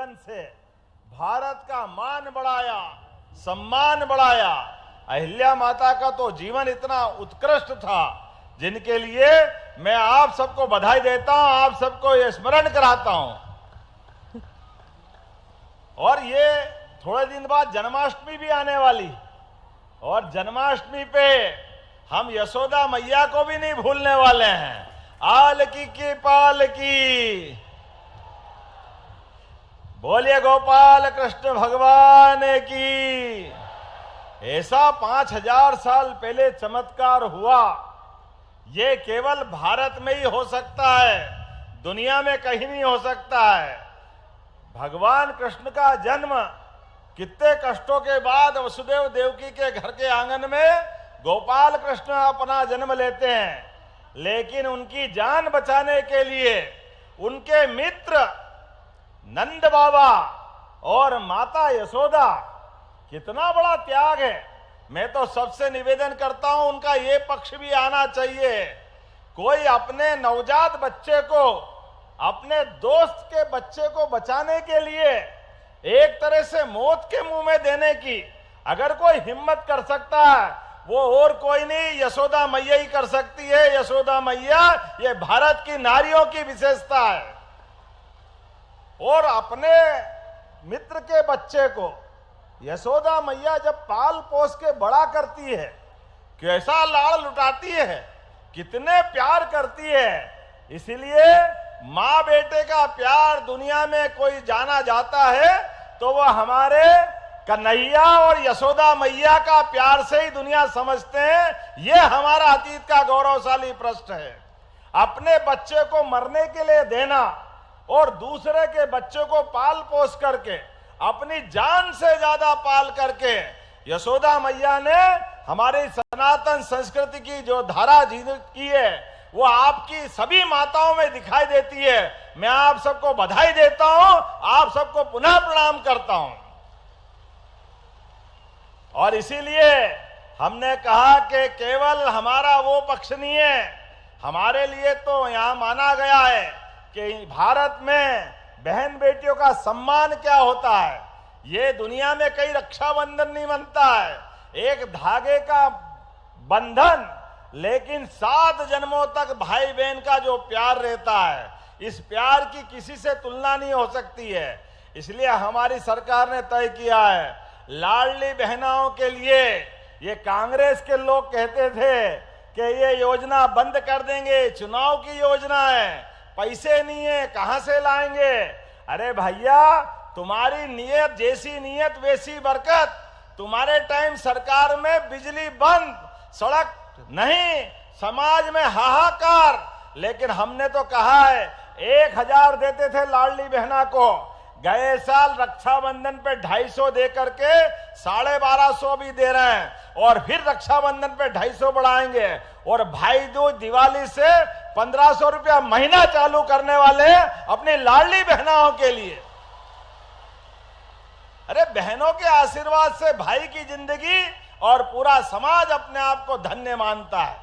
जीवन से भारत का मान बढ़ाया, सम्मान बढ़ाया। अहिल्या माता का तो जीवन इतना उत्कृष्ट था, जिनके लिए मैं आप सबको बधाई देता हूं, आप सबको ये स्मरण कराता हूं। और ये थोड़े दिन बाद जन्माष्टमी भी आने वाली, और जन्माष्टमी पे हम यशोदा मैया को भी नहीं भूलने वाले हैं। आल की पाल की, बोलिए गोपाल कृष्ण भगवान की। ऐसा 5000 साल पहले चमत्कार हुआ, ये केवल भारत में ही हो सकता है, दुनिया में कहीं नहीं हो सकता है। भगवान कृष्ण का जन्म कितने कष्टों के बाद वसुदेव देवकी के घर के आंगन में गोपाल कृष्ण अपना जन्म लेते हैं, लेकिन उनकी जान बचाने के लिए उनके मित्र नंद बाबा और माता यशोदा, कितना बड़ा त्याग है। मैं तो सबसे निवेदन करता हूं, उनका ये पक्ष भी आना चाहिए। कोई अपने नवजात बच्चे को, अपने दोस्त के बच्चे को बचाने के लिए एक तरह से मौत के मुंह में देने की अगर कोई हिम्मत कर सकता है, वो और कोई नहीं, यशोदा मैया ही कर सकती है। यशोदा मैया ये भारत की नारियों की विशेषता है। और अपने मित्र के बच्चे को यशोदा मैया जब पाल पोस के बड़ा करती है, कैसा लाड़ लुटाती है, कितने प्यार करती है। इसीलिए माँ बेटे का प्यार दुनिया में कोई जाना जाता है तो वह हमारे कन्हैया और यशोदा मैया का प्यार से ही दुनिया समझते हैं। यह हमारा अतीत का गौरवशाली प्रश्न है। अपने बच्चे को मरने के लिए देना और दूसरे के बच्चे को पाल पोस करके, अपनी जान से ज्यादा पाल करके यशोदा मैया ने हमारी सनातन संस्कृति की जो धारा की है, वो आपकी सभी माताओं में दिखाई देती है। मैं आप सबको बधाई देता हूं, आप सबको पुनः प्रणाम करता हूं। और इसीलिए हमने कहा कि केवल हमारा वो पक्ष नहीं है, हमारे लिए तो यहां माना गया है कि भारत में बहन बेटियों का सम्मान क्या होता है। ये दुनिया में कई रक्षाबंधन नहीं बनता है, एक धागे का बंधन, लेकिन 7 जन्मों तक भाई बहन का जो प्यार रहता है, इस प्यार की किसी से तुलना नहीं हो सकती है। इसलिए हमारी सरकार ने तय किया है, लाडली बहनाओं के लिए, ये कांग्रेस के लोग कहते थे कि ये योजना बंद कर देंगे, चुनाव की योजना है, पैसे नहीं है, कहां से लाएंगे। अरे भैया, तुम्हारी नीयत जैसी नीयत वैसी बरकत। तुम्हारे टाइम सरकार में बिजली बंद, सड़क नहीं, समाज में हाहाकार, लेकिन हमने तो कहा है 1000 देते थे लाडली बहना को, गए साल रक्षाबंधन पे 250 दे करके 1250 भी दे रहे हैं, और फिर रक्षाबंधन पे 250 बढ़ाएंगे, और भाई दूज दिवाली से 1500 रुपया महीना चालू करने वाले हैं अपनी लाडली बहनाओं के लिए। अरे बहनों के आशीर्वाद से भाई की जिंदगी और पूरा समाज अपने आप को धन्य मानता है।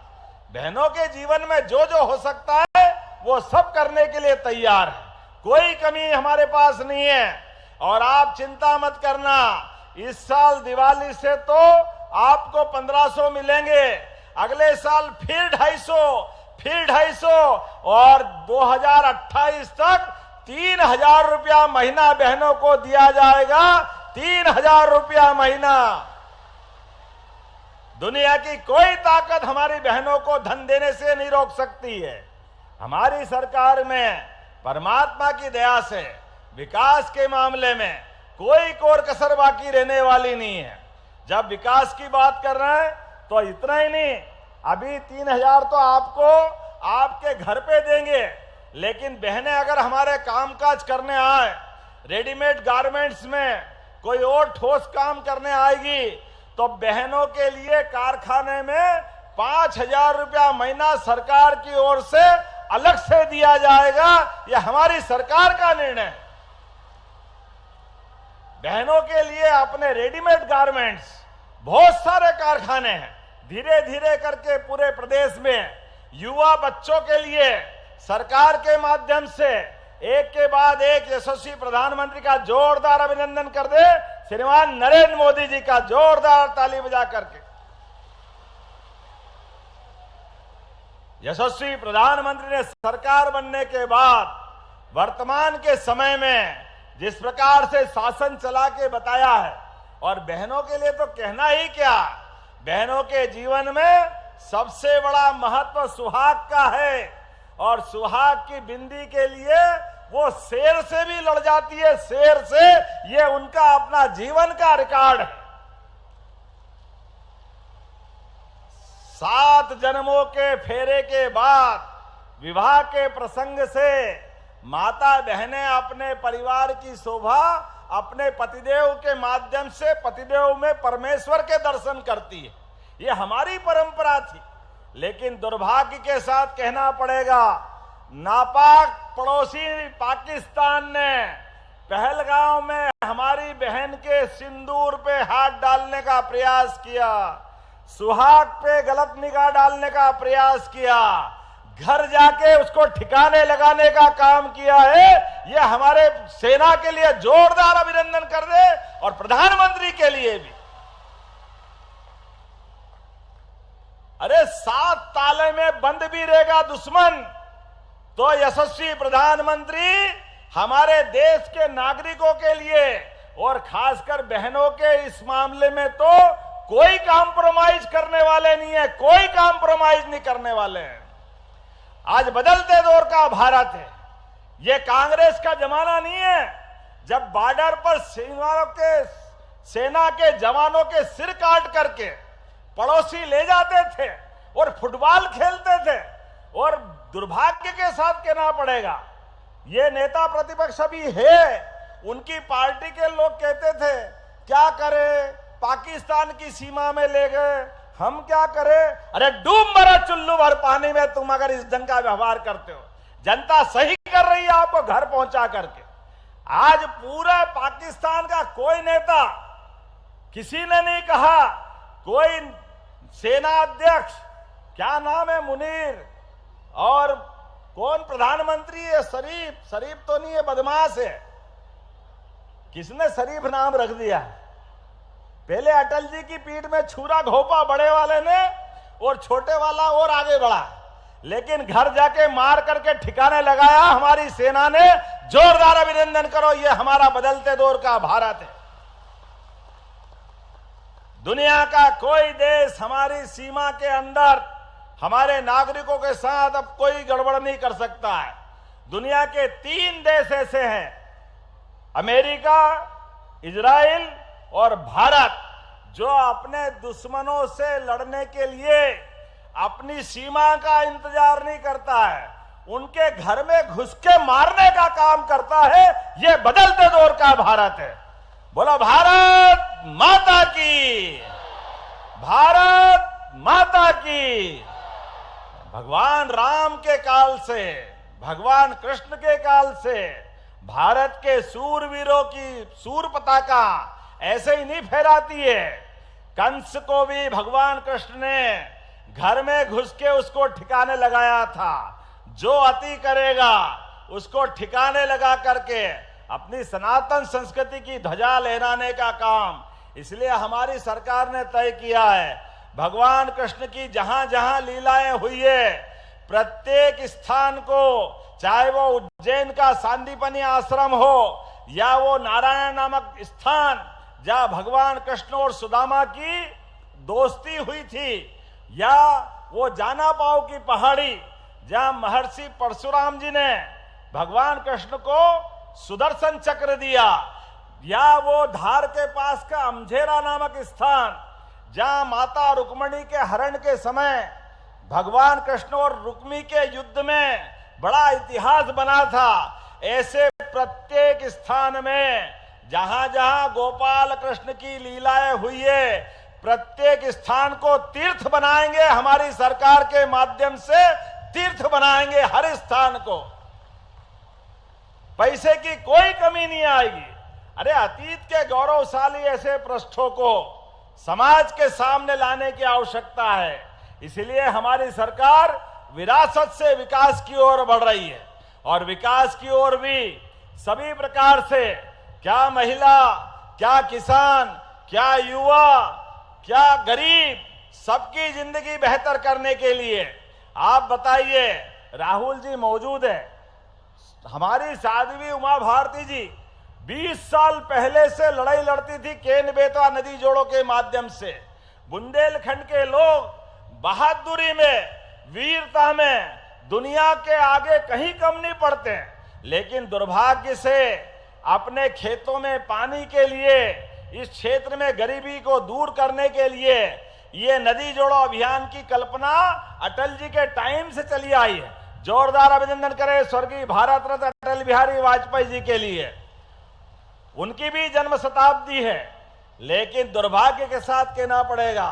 बहनों के जीवन में जो जो हो सकता है वो सब करने के लिए तैयार है, कोई कमी हमारे पास नहीं है। और आप चिंता मत करना, इस साल दिवाली से तो आपको 1500 मिलेंगे, अगले साल फिर 250, फिर 250, और 2028 तक 3000 रुपया महीना बहनों को दिया जाएगा। 3000 रुपया महीना। दुनिया की कोई ताकत हमारी बहनों को धन देने से नहीं रोक सकती है। हमारी सरकार में परमात्मा की दया से विकास के मामले में कोई कोर कसर बाकी रहने वाली नहीं है। जब विकास की बात कर रहे हैं तो इतना ही नहीं, अभी 3000 तो आपको आपके घर पे देंगे, लेकिन बहनें अगर हमारे कामकाज करने आए, रेडीमेड गारमेंट्स में कोई और ठोस काम करने आएगी, तो बहनों के लिए कारखाने में 5000 रुपया महीना सरकार की ओर से अलग से दिया जाएगा। यह हमारी सरकार का निर्णय है। बहनों के लिए अपने रेडीमेड गारमेंट्स, बहुत सारे कारखाने हैं, धीरे धीरे करके पूरे प्रदेश में युवा बच्चों के लिए सरकार के माध्यम से एक के बाद एक यशस्वी प्रधानमंत्री का जोरदार अभिनंदन कर दे श्रीमान नरेंद्र मोदी जी का, जोरदार ताली बजा करके। यशस्वी प्रधानमंत्री ने सरकार बनने के बाद वर्तमान के समय में जिस प्रकार से शासन चला के बताया है, और बहनों के लिए तो कहना ही क्या, बहनों के जीवन में सबसे बड़ा महत्व सुहाग का है, और सुहाग की बिंदी के लिए वो शेर से भी लड़ जाती है, शेर से। ये उनका अपना जीवन का रिकॉर्ड है। 7 जन्मों के फेरे के बाद विवाह के प्रसंग से माता बहनें अपने परिवार की शोभा अपने पतिदेव के माध्यम से पतिदेव में परमेश्वर के दर्शन करती है। ये हमारी परंपरा थी, लेकिन दुर्भाग्य के साथ कहना पड़ेगा, नापाक पड़ोसी पाकिस्तान ने पहलगांव में हमारी बहन के सिंदूर पे हाथ डालने का प्रयास किया, सुहाग पे गलत निगाह डालने का प्रयास किया, घर जाके उसको ठिकाने लगाने का काम किया है। ये हमारे सेना के लिए जोरदार अभिनंदन कर दे, और प्रधानमंत्री के लिए भी। अरे 7 ताले में बंद भी रहेगा दुश्मन, तो यशस्वी प्रधानमंत्री हमारे देश के नागरिकों के लिए और खासकर बहनों के इस मामले में तो कोई कॉम्प्रोमाइज करने वाले नहीं है, कोई कॉम्प्रोमाइज नहीं करने वाले हैं। आज बदलते दौर का भारत है, ये कांग्रेस का जमाना नहीं है जब बॉर्डर पर सेना के जवानों के सिर काट करके पड़ोसी ले जाते थे और फुटबॉल खेलते थे। और दुर्भाग्य के साथ कहना पड़ेगा, ये नेता प्रतिपक्ष अभी है, उनकी पार्टी के लोग कहते थे क्या करें, पाकिस्तान की सीमा में ले गए, हम क्या करें। अरे डूब मरा चुल्लू भर पानी में तुम अगर इस ढंग का व्यवहार करते हो। जनता सही कर रही है आपको घर पहुंचा करके। आज पूरा पाकिस्तान का कोई नेता, किसी ने नहीं कहा, कोई सेना अध्यक्ष, क्या नाम है, मुनीर, और कौन प्रधानमंत्री है, शरीफ तो नहीं है, बदमाश है। किसने शरीफ नाम रख दिया? पहले अटल जी की पीठ में छुरा घोपा बड़े वाले ने, और छोटे वाला और आगे बढ़ा, लेकिन घर जाके मार करके ठिकाने लगाया हमारी सेना ने। जोरदार अभिनंदन करो, ये हमारा बदलते दौर का भारत है। दुनिया का कोई देश हमारी सीमा के अंदर हमारे नागरिकों के साथ अब कोई गड़बड़ नहीं कर सकता है। दुनिया के 3 देश ऐसे हैं, अमेरिका, इजराइल और भारत, जो अपने दुश्मनों से लड़ने के लिए अपनी सीमा का इंतजार नहीं करता है, उनके घर में घुस के मारने का काम करता है। ये बदलते दौर का भारत है। बोलो भारत माता की, भारत माता की। भगवान राम के काल से, भगवान कृष्ण के काल से भारत के सूरवीरों की सूर पताका ऐसे ही नहीं फहराती है। कंस को भी भगवान कृष्ण ने घर में घुस के उसको ठिकाने लगाया था। जो अति करेगा उसको ठिकाने लगा करके अपनी सनातन संस्कृति की ध्वजा लहराने का काम, इसलिए हमारी सरकार ने तय किया है, भगवान कृष्ण की जहां जहां लीलाएं हुई है, प्रत्येक स्थान को, चाहे वो उज्जैन का सांदीपनी आश्रम हो या वो नारायण नामक स्थान जहां भगवान कृष्ण और सुदामा की दोस्ती हुई थी, या वो जाना पाओ की पहाड़ी जहां महर्षि परशुराम जी ने भगवान कृष्ण को सुदर्शन चक्र दिया, या वो धार के पास का अमझेरा नामक स्थान जहां माता रुक्मिणी के हरण के समय भगवान कृष्ण और रुक्मी के युद्ध में बड़ा इतिहास बना था। ऐसे प्रत्येक स्थान में जहां जहां गोपाल कृष्ण की लीलाएं हुई है, प्रत्येक स्थान को तीर्थ बनाएंगे। हमारी सरकार के माध्यम से तीर्थ बनाएंगे हर स्थान को, पैसे की कोई कमी नहीं आएगी। अरे अतीत के गौरवशाली ऐसे पृष्ठों को समाज के सामने लाने की आवश्यकता है। इसलिए हमारी सरकार विरासत से विकास की ओर बढ़ रही है। और विकास की ओर भी सभी प्रकार से, क्या महिला, क्या किसान, क्या युवा, क्या गरीब, सबकी जिंदगी बेहतर करने के लिए। आप बताइए, राहुल जी मौजूद है, हमारी साध्वी उमा भारती जी 20 साल पहले से लड़ाई लड़ती थी केन बेतवा नदी जोड़ों के माध्यम से। बुंदेलखंड के लोग बहादुरी में, वीरता में दुनिया के आगे कहीं कम नहीं पड़ते, लेकिन दुर्भाग्य से अपने खेतों में पानी के लिए, इस क्षेत्र में गरीबी को दूर करने के लिए ये नदी जोड़ो अभियान की कल्पना अटल जी के टाइम से चली आई है। जोरदार अभिनंदन करें स्वर्गीय भारत रत्न अटल बिहारी वाजपेयी जी के लिए। उनकी भी जन्म शताब्दी है, लेकिन दुर्भाग्य के साथ कहना पड़ेगा,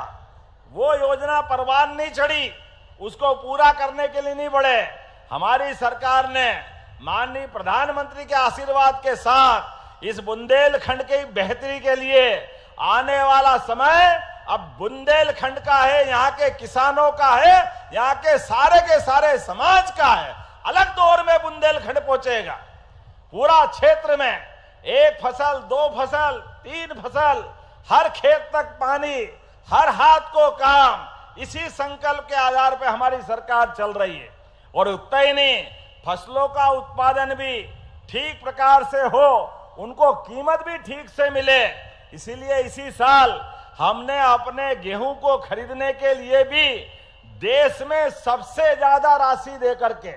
वो योजना परवान नहीं चढ़ी, उसको पूरा करने के लिए नहीं बढ़े। हमारी सरकार ने माननीय प्रधानमंत्री के आशीर्वाद के साथ इस बुंदेलखंड की बेहतरी के लिए आने वाला समय अब बुंदेलखंड का है, यहाँ के किसानों का है, यहाँ के सारे समाज का है। अलग दौर में बुंदेलखंड पहुंचेगा। पूरा क्षेत्र में 1 फसल, 2 फसल, 3 फसल, हर खेत तक पानी, हर हाथ को काम, इसी संकल्प के आधार पर हमारी सरकार चल रही है। और उतना ही नहीं, फसलों का उत्पादन भी ठीक प्रकार से हो, उनको कीमत भी ठीक से मिले। इसीलिए इसी साल हमने अपने गेहूं को खरीदने के लिए भी देश में सबसे ज्यादा राशि देकर के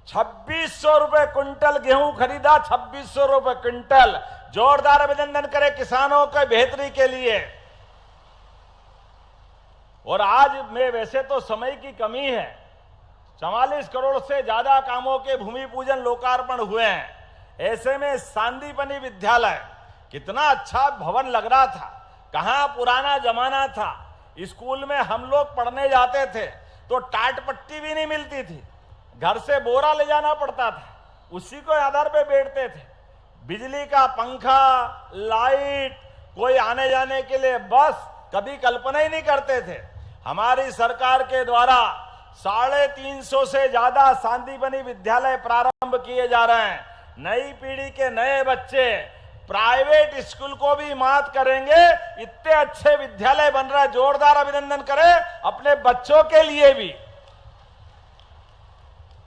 2600 रुपए क्विंटल गेहूं खरीदा। 2600 रुपए क्विंटल। जोरदार अभिनंदन करें किसानों के बेहतरी के लिए। और आज में वैसे तो समय की कमी है, 44 करोड़ से ज्यादा कामों के भूमि पूजन लोकार्पण हुए हैं। ऐसे में सांदीपनी विद्यालय कितना अच्छा भवन लग रहा था, कहां पुराना जमाना था। स्कूल में हम लोग पढ़ने जाते थे तो टाट पट्टी भी नहीं मिलती थी, घर से बोरा ले जाना पड़ता था, उसी को आधार पे बैठते थे। बिजली का पंखा, लाइट, कोई आने जाने के लिए बस कभी कल्पना ही नहीं करते थे। हमारी सरकार के द्वारा 350 से ज्यादा सांदीपनी विद्यालय प्रारंभ किए जा रहे हैं। नई पीढ़ी के नए बच्चे प्राइवेट स्कूल को भी मात करेंगे, इतने अच्छे विद्यालय बन रहा है। जोरदार अभिनंदन करें अपने बच्चों के लिए भी।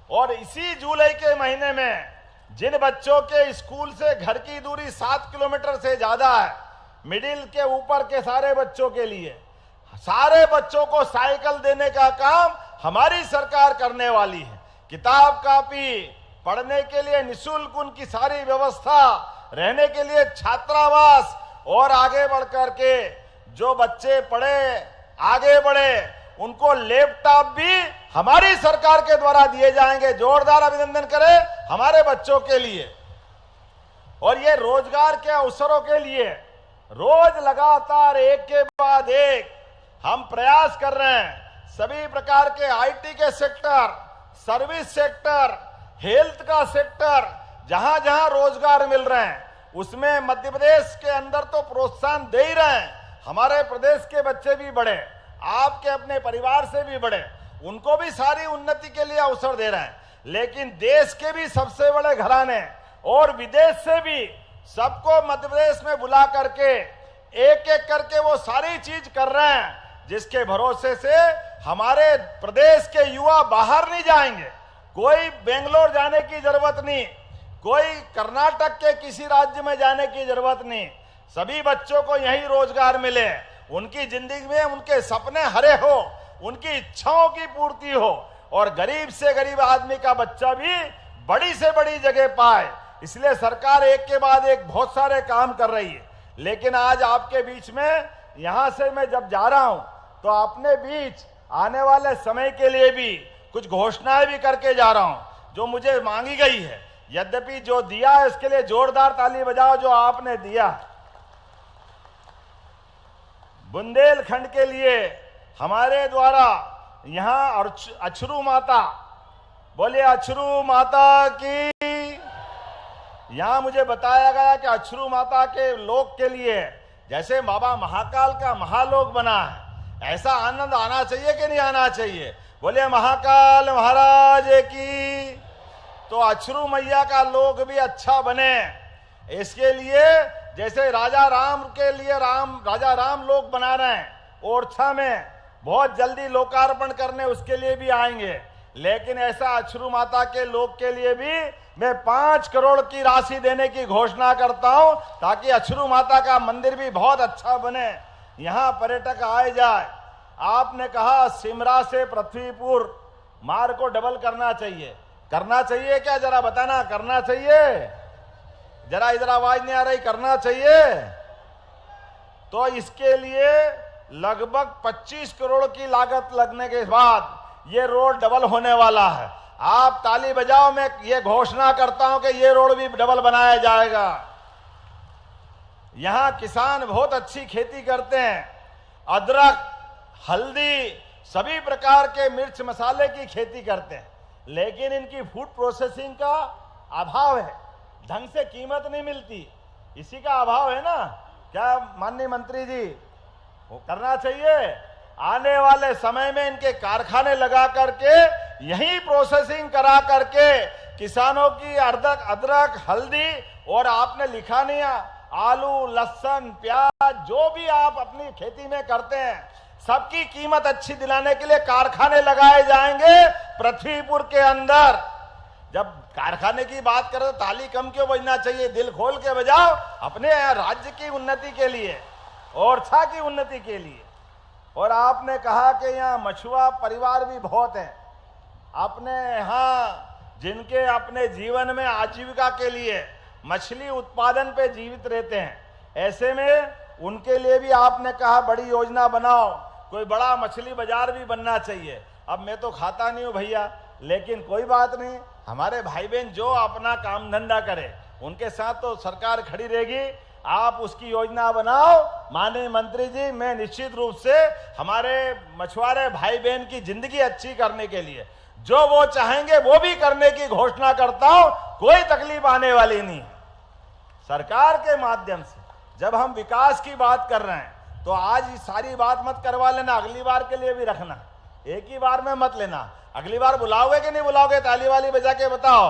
और इसी जुलाई के महीने में जिन बच्चों के स्कूल से घर की दूरी 7 किलोमीटर से ज्यादा है, मिडिल के ऊपर के सारे बच्चों के लिए, सारे बच्चों को साइकिल देने का काम हमारी सरकार करने वाली है। किताब कापी, पढ़ने के लिए निःशुल्क उनकी सारी व्यवस्था, रहने के लिए छात्रावास, और आगे बढ़कर के जो बच्चे पढ़े, आगे बढ़े, उनको लैपटॉप भी हमारी सरकार के द्वारा दिए जाएंगे। जोरदार अभिनंदन करें हमारे बच्चों के लिए। और ये रोजगार के अवसरों के लिए रोज लगातार एक के बाद एक हम प्रयास कर रहे हैं। सभी प्रकार के आईटी के सेक्टर, सर्विस सेक्टर, हेल्थ का सेक्टर, जहां जहां रोजगार मिल रहे हैं उसमें मध्य प्रदेश के अंदर तो प्रोत्साहन दे ही रहे हैं। हमारे प्रदेश के बच्चे भी बढ़े, आपके अपने परिवार से भी बढ़े, उनको भी सारी उन्नति के लिए अवसर दे रहे हैं। लेकिन देश के भी सबसे बड़े घराने और विदेश से भी सबको मध्य प्रदेश में बुला करके एक एक करके वो सारी चीज कर रहे हैं, जिसके भरोसे से हमारे प्रदेश के युवा बाहर नहीं जाएंगे। कोई बेंगलोर जाने की जरूरत नहीं, कोई कर्नाटक के किसी राज्य में जाने की जरूरत नहीं। सभी बच्चों को यही रोजगार मिले, उनकी जिंदगी में उनके सपने हरे हो, उनकी इच्छाओं की पूर्ति हो, और गरीब से गरीब आदमी का बच्चा भी बड़ी से बड़ी जगह पाए। इसलिए सरकार एक के बाद एक बहुत सारे काम कर रही है। लेकिन आज आपके बीच में यहां से मैं जब जा रहा हूं तो अपने बीच आने वाले समय के लिए भी कुछ घोषणाएं भी करके जा रहा हूं जो मुझे मांगी गई है। यद्यपि जो दिया है उसके लिए जोरदार ताली बजाओ जो आपने दिया। बुंदेलखंड के लिए हमारे द्वारा यहां अछरू माता, बोलिए अछरू माता की। यहां मुझे बताया गया कि अछरू माता के लोक के लिए जैसे बाबा महाकाल का महालोक बना है, ऐसा आनंद आना चाहिए कि नहीं आना चाहिए? बोलिए महाकाल महाराज की। तो अछरू मैया का लोग भी अच्छा बने। इसके लिए जैसे राजा राम के लिए राजा राम लोग बना रहे हैं, ओरछा में बहुत जल्दी लोकार्पण करने उसके लिए भी आएंगे। लेकिन ऐसा अछरू माता के लोग के लिए भी मैं 5 करोड़ की राशि देने की घोषणा करता हूं, ताकि अछरू माता का मंदिर भी बहुत अच्छा बने, यहां पर्यटक आए जाए। आपने कहा सिमरा से पृथ्वीपुर मार्ग को डबल करना चाहिए। करना चाहिए क्या, जरा बताना, करना चाहिए? जरा इधर आवाज नहीं आ रही, करना चाहिए? तो इसके लिए लगभग 25 करोड़ की लागत लगने के बाद ये रोड डबल होने वाला है। आप ताली बजाओ, मैं ये घोषणा करता हूं कि ये रोड भी डबल बनाया जाएगा। यहां किसान बहुत अच्छी खेती करते हैं, अदरक, हल्दी, सभी प्रकार के मिर्च मसाले की खेती करते हैं, लेकिन इनकी फूड प्रोसेसिंग का अभाव है, ढंग से कीमत नहीं मिलती, इसी का अभाव है ना। क्या माननीय मंत्री जी, वो करना चाहिए? आने वाले समय में इनके कारखाने लगा करके यही प्रोसेसिंग करा करके किसानों की अदरक, हल्दी और आपने लिखा नहीं आलू, लहसुन, प्याज, जो भी आप अपनी खेती में करते हैं, सबकी कीमत अच्छी दिलाने के लिए कारखाने लगाए जाएंगे पृथ्वीपुर के अंदर। जब कारखाने की बात करें तो ताली कम क्यों बजना चाहिए, दिल खोल के बजाओ, अपने राज्य की उन्नति के लिए, ओरछा की उन्नति के लिए। और आपने कहा कि यहाँ मछुआ परिवार भी बहुत हैं, अपने यहाँ जिनके अपने जीवन में आजीविका के लिए मछली उत्पादन पे जीवित रहते हैं, ऐसे में उनके लिए भी आपने कहा बड़ी योजना बनाओ, कोई बड़ा मछली बाजार भी बनना चाहिए। अब मैं तो खाता नहीं हूं भैया, लेकिन कोई बात नहीं, हमारे भाई बहन जो अपना काम धंधा करे उनके साथ तो सरकार खड़ी रहेगी। आप उसकी योजना बनाओ माननीय मंत्री जी, मैं निश्चित रूप से हमारे मछुआरे भाई बहन की जिंदगी अच्छी करने के लिए जो वो चाहेंगे वो भी करने की घोषणा करता हूं, कोई तकलीफ आने वाली नहीं। सरकार के माध्यम से जब हम विकास की बात कर रहे हैं तो आज सारी बात मत करवा लेना, अगली बार के लिए भी रखना, एक ही बार में मत लेना। अगली बार बुलाओगे कि नहीं बुलाओगे, ताली वाली बजा के बताओ।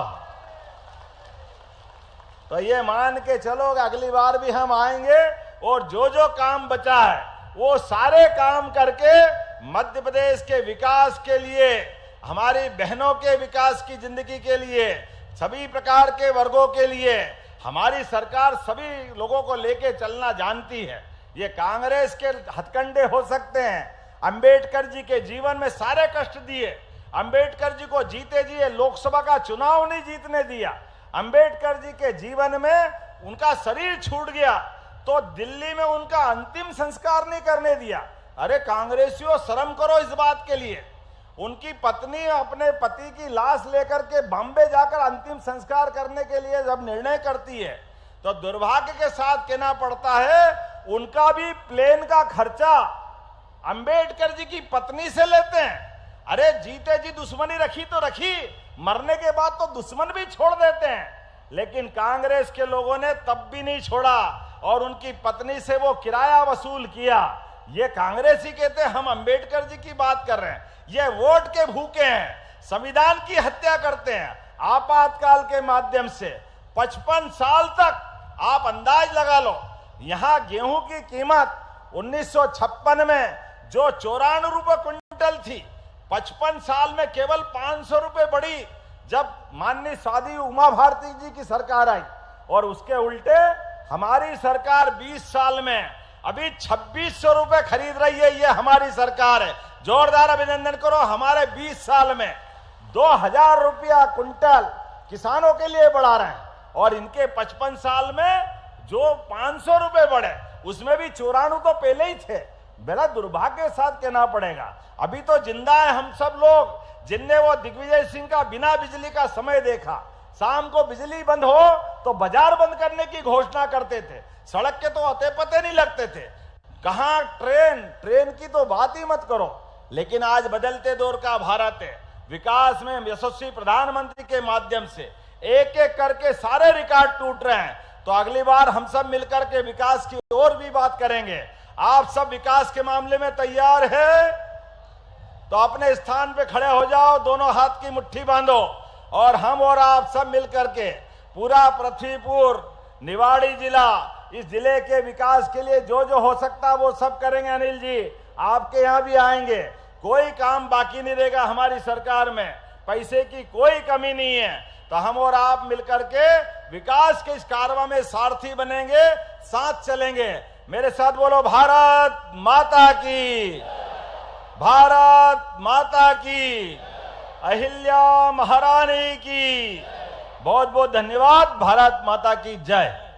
तो ये मान के चलो अगली बार भी हम आएंगे और जो जो काम बचा है वो सारे काम करके मध्य प्रदेश के विकास के लिए, हमारी बहनों के विकास की जिंदगी के लिए, सभी प्रकार के वर्गों के लिए हमारी सरकार सभी लोगों को लेके चलना जानती है। ये कांग्रेस के हथकंडे हो सकते हैं, अंबेडकर जी के जीवन में सारे कष्ट दिए, अंबेडकर जी को जीते जी लोकसभा का चुनाव नहीं जीतने दिया, अंबेडकर जी के जीवन में उनका शरीर छूट गया तो दिल्ली में उनका अंतिम संस्कार नहीं करने दिया। अरे कांग्रेसियों, शर्म करो इस बात के लिए। उनकी पत्नी अपने पति की लाश लेकर के बॉम्बे जाकर अंतिम संस्कार करने के लिए जब निर्णय करती है तो दुर्भाग्य के साथ कहना पड़ता है उनका भी प्लेन का खर्चा अंबेडकर जी की पत्नी से लेते हैं। अरे जीते जी दुश्मनी रखी तो रखी, मरने के बाद तो दुश्मन भी छोड़ देते हैं, लेकिन कांग्रेस के लोगों ने तब भी नहीं छोड़ा और उनकी पत्नी से वो किराया वसूल किया। ये कांग्रेस ही कहते हैं हम अंबेडकर जी की बात कर रहे हैं। ये वोट के भूखे हैं, संविधान की हत्या करते हैं आपातकाल के माध्यम से। 55 साल तक आप अंदाज लगा लो, यहां गेहूं की कीमत 1956 में जो 94 रुपए क्विंटल थी, 55 साल में केवल 500 रुपए बढ़ी जब माननीय साध्वी उमा भारती जी की सरकार आई। और उसके उल्टे हमारी सरकार 20 साल में अभी 2600 रुपए खरीद रही है। ये हमारी सरकार है, जोरदार अभिनंदन करो। हमारे 20 साल में 2000 रुपया कुंटल किसानों के लिए बढ़ा रहे हैं और इनके 55 साल में जो 500 रुपए बढ़े उसमें भी 94 तो पहले ही थे। बड़ा दुर्भाग्य के साथ कहना पड़ेगा। अभी तो जिंदा है हम सब लोग जिनने वो दिग्विजय सिंह का बिना बिजली का समय देखा। शाम को बिजली बंद हो तो बाजार बंद करने की घोषणा करते थे, सड़क के तो अते पते नहीं लगते थे। कहां ट्रेन की तो बात ही मत करो। लेकिन आज बदलते दौर का भारत है, विकास में यशस्वी प्रधानमंत्री के माध्यम से एक एक करके सारे रिकॉर्ड टूट रहे हैं। तो अगली बार हम सब मिलकर के विकास की और भी बात करेंगे। आप सब विकास के मामले में तैयार है तो अपने स्थान पे खड़े हो जाओ, दोनों हाथ की मुट्ठी बांधो और हम और आप सब मिलकर के पूरा पृथ्वीपुर निवाड़ी जिला, इस जिले के विकास के लिए जो जो हो सकता वो सब करेंगे। अनिल जी आपके यहाँ भी आएंगे, कोई काम बाकी नहीं रहेगा हमारी सरकार में, पैसे की कोई कमी नहीं है। तो हम और आप मिलकर के विकास के इस कारवां में सारथी बनेंगे, साथ चलेंगे। मेरे साथ बोलो भारत माता की, भारत माता की, अहिल्या महारानी की। बहुत बहुत धन्यवाद। भारत माता की जय।